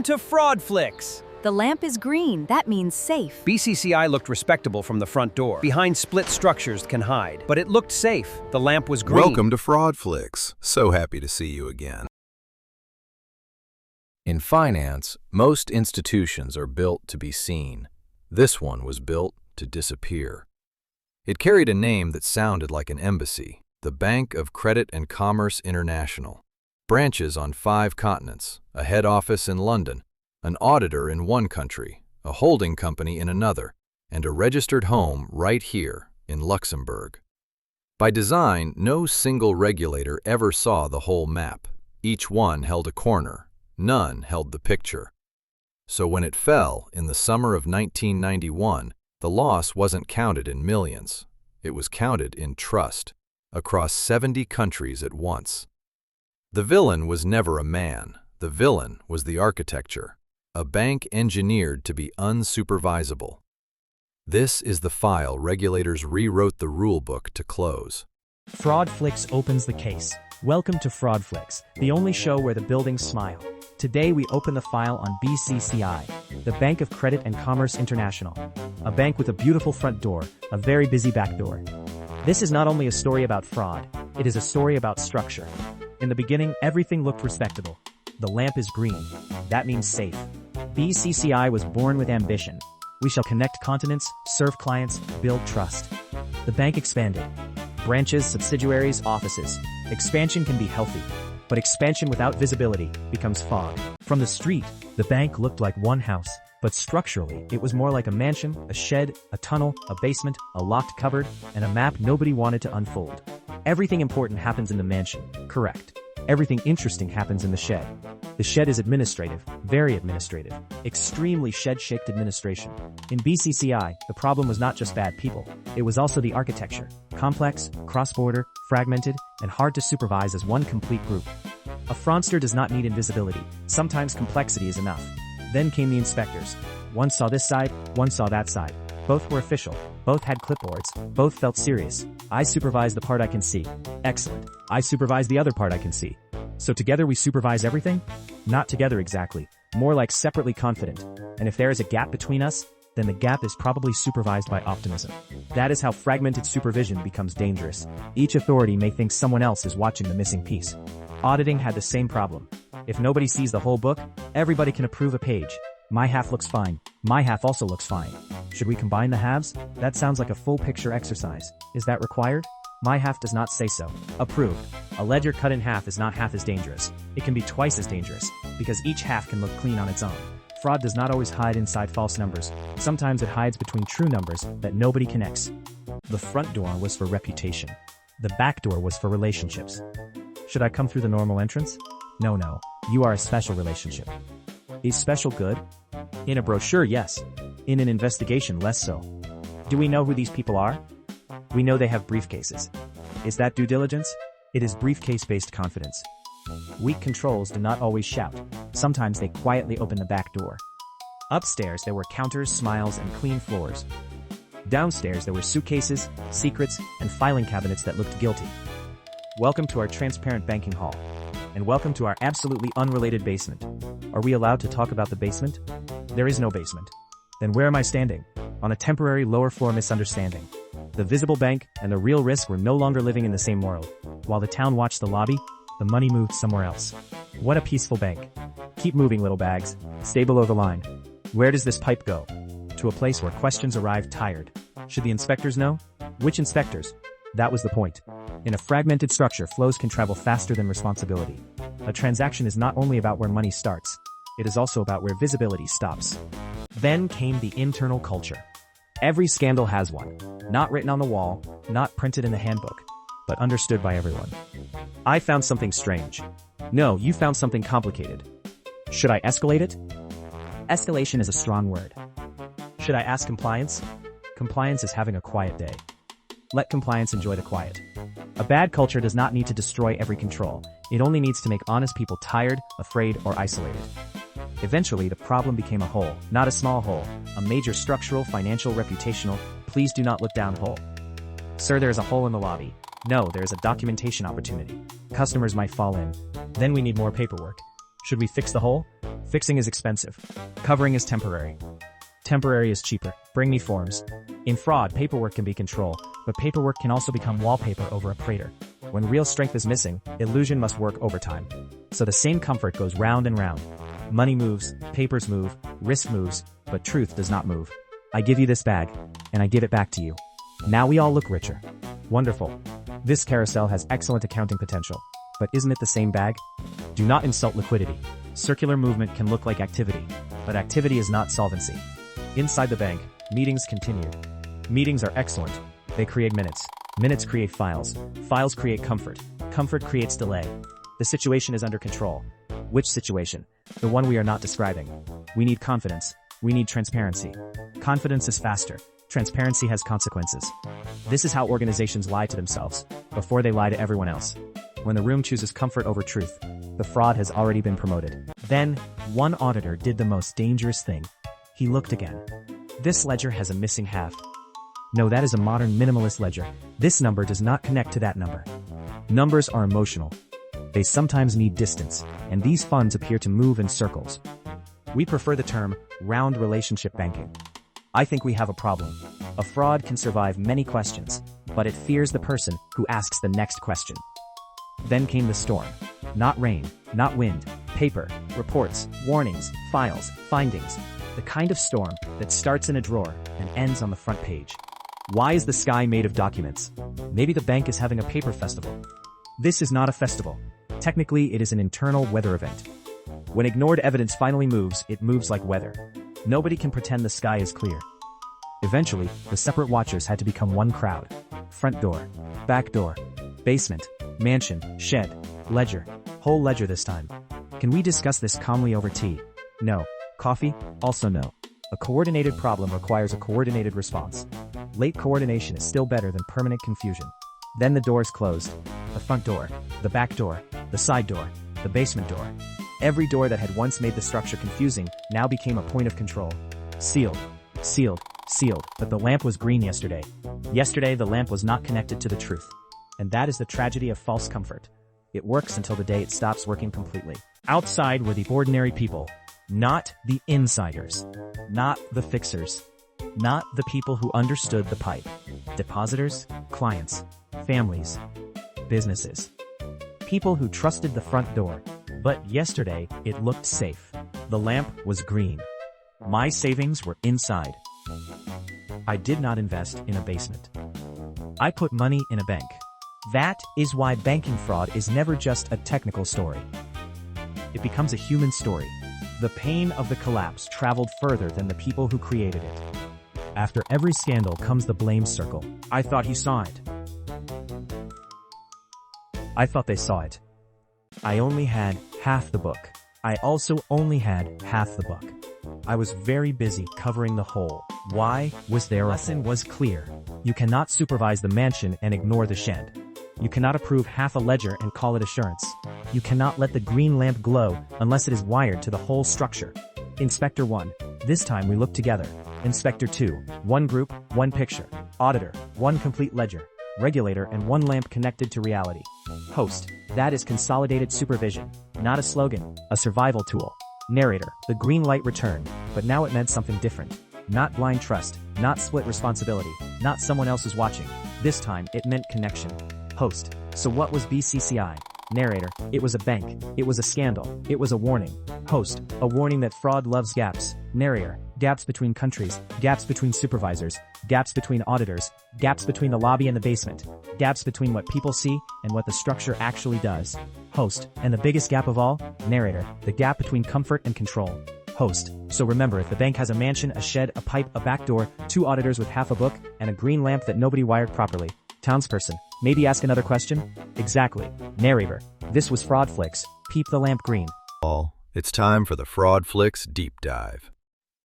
To FRAUD-FLIX. The lamp is green, that means safe. BCCI looked respectable from the front door. Behind split structures can hide. But it looked safe. The lamp was green. Welcome to FRAUD-FLIX. So happy to see you again. In finance, most institutions are built to be seen. This one was built to disappear. It carried a name that sounded like an embassy, the Bank of Credit and Commerce International. Branches on 5 continents, a head office in London, an auditor in one country, a holding company in another, and a registered home right here in Luxembourg. By design, no single regulator ever saw the whole map. Each one held a corner. None held the picture. So when it fell in the summer of 1991, the loss wasn't counted in millions. It was counted in trust, across 70 countries at once. The villain was never a man. The villain was the architecture, a bank engineered to be unsupervisable. This is the file regulators rewrote the rulebook to close. FRAUD-FLIX opens the case. Welcome to FRAUD-FLIX, the only show where the buildings smile. Today we open the file on BCCI, the Bank of Credit and Commerce International. A bank with a beautiful front door, a very busy back door. This is not only a story about fraud, it is a story about structure. In the beginning, everything looked respectable. The lamp is green. That means safe. BCCI was born with ambition. We shall connect continents, serve clients, build trust. The bank expanded. Branches, subsidiaries, offices. Expansion can be healthy, but expansion without visibility becomes fog. From the street, the bank looked like one house, but structurally, it was more like a mansion, a shed, a tunnel, a basement, a locked cupboard, and a map nobody wanted to unfold. Everything important happens in the mansion, correct. Everything interesting happens in the shed. The shed is administrative, very administrative, extremely shed-shaped administration. In BCCI, the problem was not just bad people, it was also the architecture, complex, cross-border, fragmented, and hard to supervise as one complete group. A fraudster does not need invisibility, sometimes complexity is enough. Then came the inspectors. One saw this side, one saw that side. Both were official, both had clipboards, both felt serious. I supervise the part I can see. Excellent. I supervise the other part I can see. So together we supervise everything? Not together exactly, more like separately confident. And if there is a gap between us, then the gap is probably supervised by optimism. That is how fragmented supervision becomes dangerous. Each authority may think someone else is watching the missing piece. Auditing had the same problem. If nobody sees the whole book, everybody can approve a page. My half looks fine. My half also looks fine. Should we combine the halves? That sounds like a full picture exercise. Is that required? My half does not say so. Approved. A ledger cut in half is not half as dangerous. It can be twice as dangerous, because each half can look clean on its own. Fraud does not always hide inside false numbers. Sometimes it hides between true numbers that nobody connects. The front door was for reputation. The back door was for relationships. Should I come through the normal entrance? No. You are a special relationship. Is special good? In a brochure, yes. In an investigation, less so. Do we know who these people are? We know they have briefcases. Is that due diligence? It is briefcase-based confidence. Weak controls do not always shout. Sometimes they quietly open the back door. Upstairs, there were counters, smiles, and clean floors. Downstairs, there were suitcases, secrets, and filing cabinets that looked guilty. Welcome to our transparent banking hall. And welcome to our absolutely unrelated basement. Are we allowed to talk about the basement? There is no basement. Then where am I standing? On a temporary lower floor misunderstanding. The visible bank and the real risk were no longer living in the same world. While the town watched the lobby, the money moved somewhere else. What a peaceful bank. Keep moving, little bags. Stay below the line. Where does this pipe go? To a place where questions arrive tired. Should the inspectors know? Which inspectors? That was the point. In a fragmented structure, flows can travel faster than responsibility. A transaction is not only about where money starts, it is also about where visibility stops. Then came the internal culture. Every scandal has one. Not written on the wall, not printed in the handbook, but understood by everyone. I found something strange. No, you found something complicated. Should I escalate it? Escalation is a strong word. Should I ask compliance? Compliance is having a quiet day. Let compliance enjoy the quiet. A bad culture does not need to destroy every control. It only needs to make honest people tired, afraid, or isolated. Eventually, the problem became a hole, not a small hole, a major structural, financial, reputational, please do not look down hole. Sir, there is a hole in the lobby. No, there is a documentation opportunity. Customers might fall in. Then we need more paperwork. Should we fix the hole? Fixing is expensive. Covering is temporary. Temporary is cheaper. Bring me forms. In fraud, paperwork can be control, but paperwork can also become wallpaper over a crater. When real strength is missing, illusion must work overtime. So the same comfort goes round and round. Money moves, papers move, risk moves, but truth does not move. I give you this bag, and I give it back to you. Now we all look richer. Wonderful. This carousel has excellent accounting potential. But isn't it the same bag? Do not insult liquidity. Circular movement can look like activity, but activity is not solvency. Inside the bank, meetings continue. Meetings are excellent. They create minutes. Minutes create files. Files create comfort. Comfort creates delay. The situation is under control. Which situation? The one we are not describing. We need confidence. We need transparency. Confidence is faster. Transparency has consequences. This is how organizations lie to themselves, before they lie to everyone else. When the room chooses comfort over truth, the fraud has already been promoted. Then, one auditor did the most dangerous thing. He looked again. This ledger has a missing half. No, that is a modern minimalist ledger. This number does not connect to that number. Numbers are emotional. They sometimes need distance, and these funds appear to move in circles. We prefer the term round relationship banking. I think we have a problem. A fraud can survive many questions, but it fears the person who asks the next question. Then came the storm. Not rain, not wind, paper, reports, warnings, files, findings. The kind of storm that starts in a drawer and ends on the front page. Why is the sky made of documents? Maybe the bank is having a paper festival. This is not a festival. Technically, it is an internal weather event. When ignored evidence finally moves, it moves like weather. Nobody can pretend the sky is clear. Eventually, the separate watchers had to become one crowd. Front door, back door, basement, mansion, shed, ledger, whole ledger this time. Can we discuss this calmly over tea? No. Coffee? Also no. A coordinated problem requires a coordinated response. Late coordination is still better than permanent confusion. Then the doors closed. The front door, the back door, the side door, the basement door. Every door that had once made the structure confusing now became a point of control. Sealed, sealed, sealed, but the lamp was green yesterday. Yesterday the lamp was not connected to the truth. And that is the tragedy of false comfort. It works until the day it stops working completely. Outside were the ordinary people. Not the insiders. Not the fixers. Not the people who understood the pipe. Depositors, clients, families, businesses. People who trusted the front door. But yesterday, it looked safe. The lamp was green. My savings were inside. I did not invest in a basement. I put money in a bank. That is why banking fraud is never just a technical story. It becomes a human story. The pain of the collapse traveled further than the people who created it. After every scandal comes the blame circle. I thought he saw it. I thought they saw it. I only had half the book. I also only had half the book. I was very busy covering the whole. Why was there a lesson was clear. You cannot supervise the mansion and ignore the shed. You cannot approve half a ledger and call it assurance. You cannot let the green lamp glow unless it is wired to the whole structure. Inspector 1. This time we look together. Inspector 2. One group, one picture. Auditor. One complete ledger. Regulator and one lamp connected to reality. Host. That is consolidated supervision. Not a slogan, a survival tool. Narrator. The green light returned, but now it meant something different. Not blind trust, not split responsibility, not someone else is watching. This time, it meant connection. Host. So what was BCCI? Narrator. It was a bank. It was a scandal. It was a warning. Host. A warning that fraud loves gaps. Narrator. Gaps between countries. Gaps between supervisors. Gaps between auditors. Gaps between the lobby and the basement. Gaps between what people see and what the structure actually does. Host. And the biggest gap of all? Narrator. The gap between comfort and control. Host. So remember, if the bank has a mansion, a shed, a pipe, a back door, 2 auditors with half a book, and a green lamp that nobody wired properly. Townsperson. Maybe ask another question? Exactly. Narrator. This was FRAUD-FLIX. Peep the lamp green. It's time for the FRAUD-FLIX deep dive.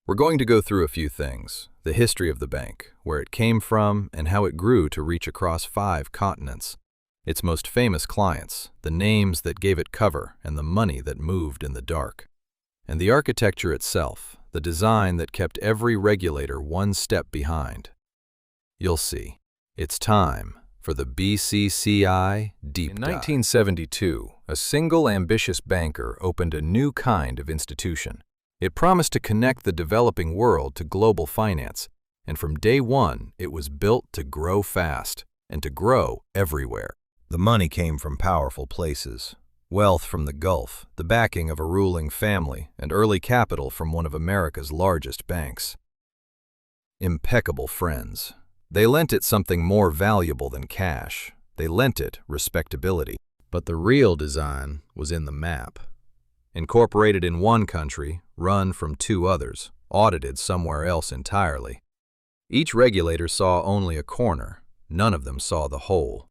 We're going to go through a few things. The history of the bank, where it came from, and how it grew to reach across 5 continents. Its most famous clients, the names that gave it cover, and the money that moved in the dark. And the architecture itself, the design that kept every regulator one step behind. You'll see. It's time for the BCCI Deep Dive. In 1972, a single ambitious banker opened a new kind of institution. It promised to connect the developing world to global finance, and from day one, it was built to grow fast and to grow everywhere. The money came from powerful places. Wealth from the Gulf, the backing of a ruling family, and early capital from one of America's largest banks. Impeccable friends. They lent it something more valuable than cash. They lent it respectability. But the real design was in the map. Incorporated in one country, run from two others, audited somewhere else entirely. Each regulator saw only a corner. None of them saw the whole.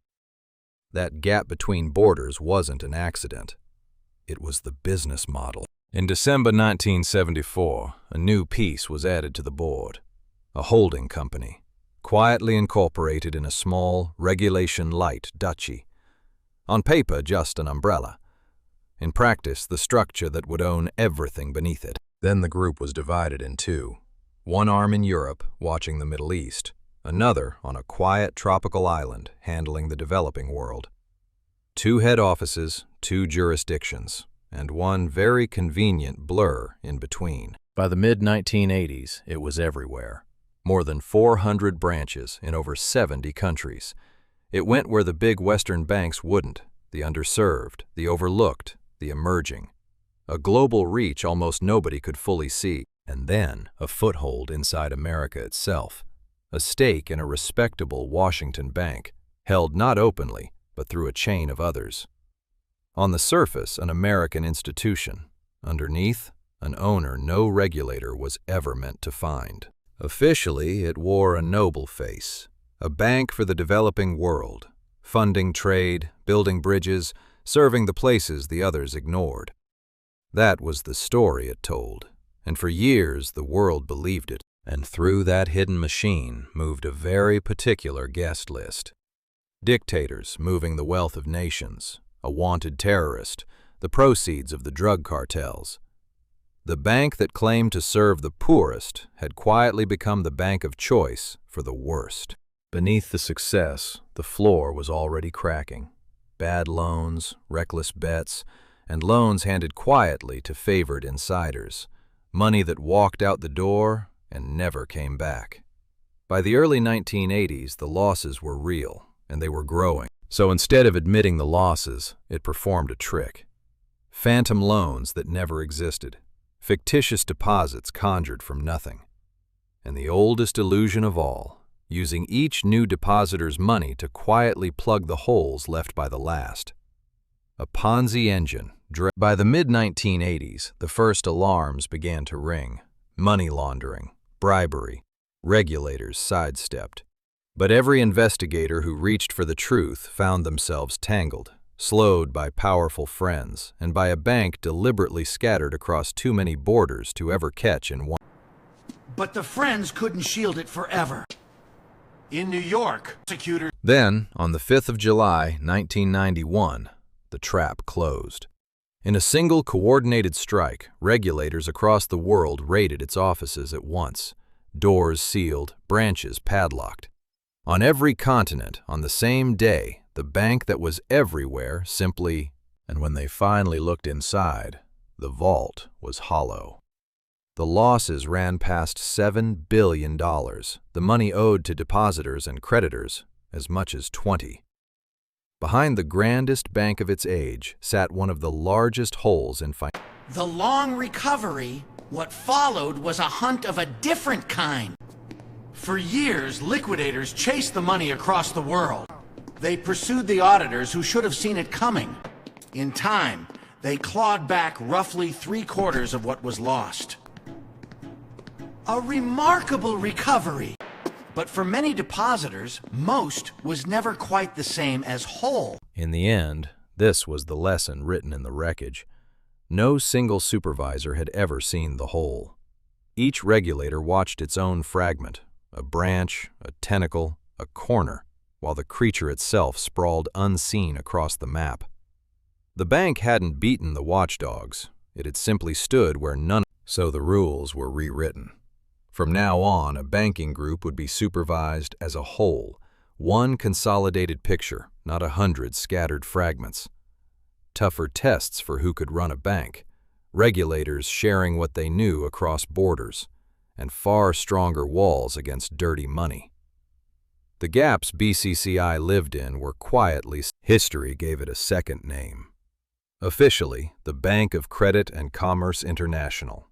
That gap between borders wasn't an accident. It was the business model. In December 1974, a new piece was added to the board. A holding company, quietly incorporated in a small, regulation-light duchy. On paper, just an umbrella. In practice, the structure that would own everything beneath it. Then the group was divided in two. One arm in Europe, watching the Middle East. Another on a quiet tropical island handling the developing world. Two head offices, two jurisdictions, and one very convenient blur in between. By the mid-1980s, it was everywhere. More than 400 branches in over 70 countries. It went where the big Western banks wouldn't, the underserved, the overlooked, the emerging. A global reach almost nobody could fully see, and then a foothold inside America itself. A stake in a respectable Washington bank, held not openly, but through a chain of others. On the surface, an American institution. Underneath, an owner no regulator was ever meant to find. Officially, it wore a noble face. A bank for the developing world, funding trade, building bridges, serving the places the others ignored. That was the story it told, and for years the world believed it. And through that hidden machine moved a very particular guest list. Dictators moving the wealth of nations, a wanted terrorist, the proceeds of the drug cartels. The bank that claimed to serve the poorest had quietly become the bank of choice for the worst. Beneath the success, the floor was already cracking. Bad loans, reckless bets, and loans handed quietly to favored insiders. Money that walked out the door and never came back. By the early 1980s, the losses were real, and they were growing. So instead of admitting the losses, it performed a trick. Phantom loans that never existed. Fictitious deposits conjured from nothing. And the oldest illusion of all, using each new depositor's money to quietly plug the holes left by the last. A Ponzi engine. By the mid-1980s, the first alarms began to ring. Money laundering, bribery, regulators sidestepped. But every investigator who reached for the truth found themselves tangled, slowed by powerful friends, and by a bank deliberately scattered across too many borders to ever catch in one. But the friends couldn't shield it forever. In New York, prosecutors... Then, on the 5th of July, 1991, the trap closed. In a single coordinated strike, regulators across the world raided its offices at once. Doors sealed, branches padlocked. On every continent, on the same day, the bank that was everywhere simply... And when they finally looked inside, the vault was hollow. The losses ran past $7 billion, the money owed to depositors and creditors, as much as 20. Behind the grandest bank of its age sat one of the largest holes in finance. The long recovery, what followed was a hunt of a different kind. For years, liquidators chased the money across the world. They pursued the auditors who should have seen it coming. In time, they clawed back roughly 3/4 of what was lost. A remarkable recovery. But for many depositors, most was never quite the same as whole. In the end, this was the lesson written in the wreckage. No single supervisor had ever seen the whole. Each regulator watched its own fragment, a branch, a tentacle, a corner, while the creature itself sprawled unseen across the map. The bank hadn't beaten the watchdogs. It had simply stood where none... So the rules were rewritten. From now on, a banking group would be supervised as a whole, One consolidated picture, not 100 scattered fragments. Tougher tests for who could run a bank, regulators sharing what they knew across borders, and far stronger walls against dirty money. The gaps BCCI lived in were quietly. History gave it a second name. Officially, the Bank of Credit and Commerce International.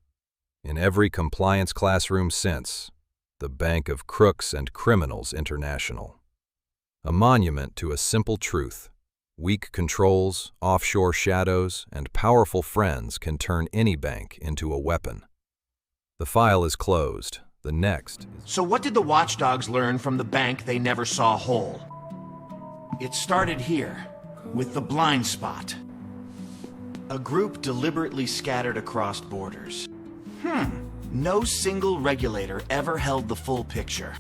In every compliance classroom since, the Bank of Crooks and Criminals International. A monument to a simple truth. Weak controls, offshore shadows, and powerful friends can turn any bank into a weapon. The file is closed. The next. So what did the watchdogs learn from the bank they never saw whole? It started here, with the blind spot. A group deliberately scattered across borders. No single regulator ever held the full picture.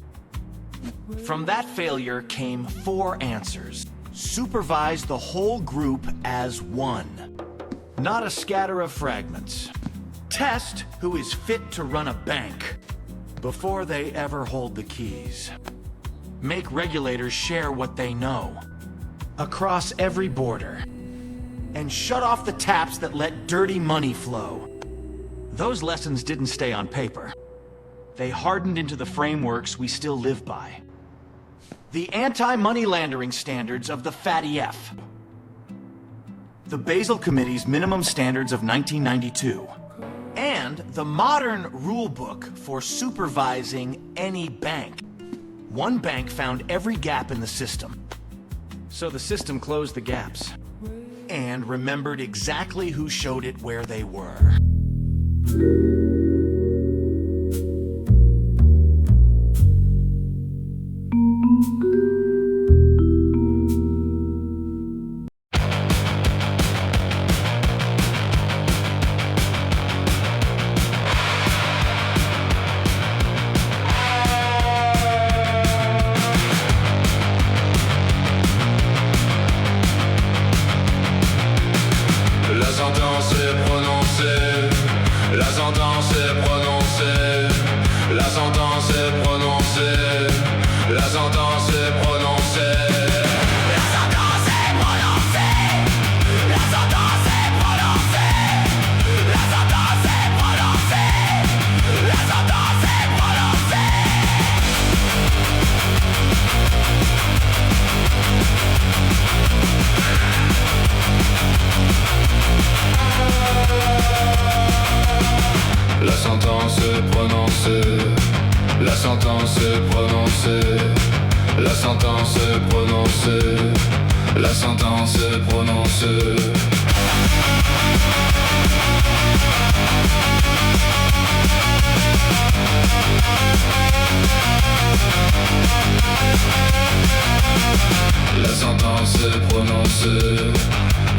From that failure came 4 answers. Supervise the whole group as one, not a scatter of fragments. Test who is fit to run a bank before they ever hold the keys. Make regulators share what they know across every border, and shut off the taps that let dirty money flow. Those lessons didn't stay on paper. They hardened into the frameworks we still live by. The anti-money laundering standards of the FATF. The Basel Committee's minimum standards of 1992. And the modern rulebook for supervising any bank. One bank found every gap in the system. So the system closed the gaps and remembered exactly who showed it where they were. La sentence est prononcée, la sentence est prononcée, la sentence est prononcée, la sentence est prononcée. La sentence est prononcée, la sentence est prononcée, la sentence est prononcée, la sentence est prononcée. La sentence est prononcée, la sentence est prononcée, la sentence est prononcée, la sentence est prononcée. La sentence est prononcée,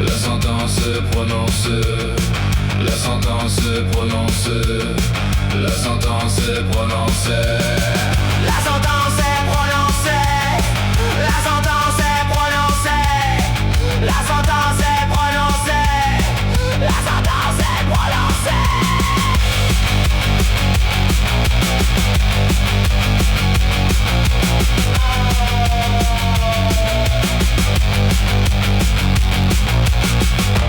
la sentence est prononcée, la sentence est prononcée, la sentence est prononcée. La sentence est prononcée, la sentence est prononcée, la sentence est prononcée, la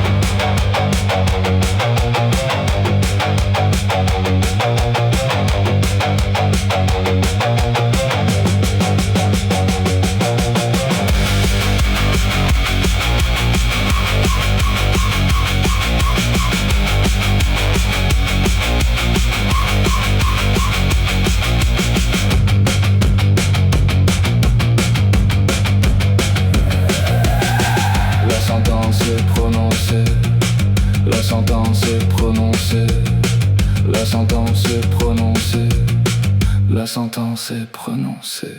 sentence est prononcée. La sentence est prononcée, la sentence est prononcée, la sentence est prononcée.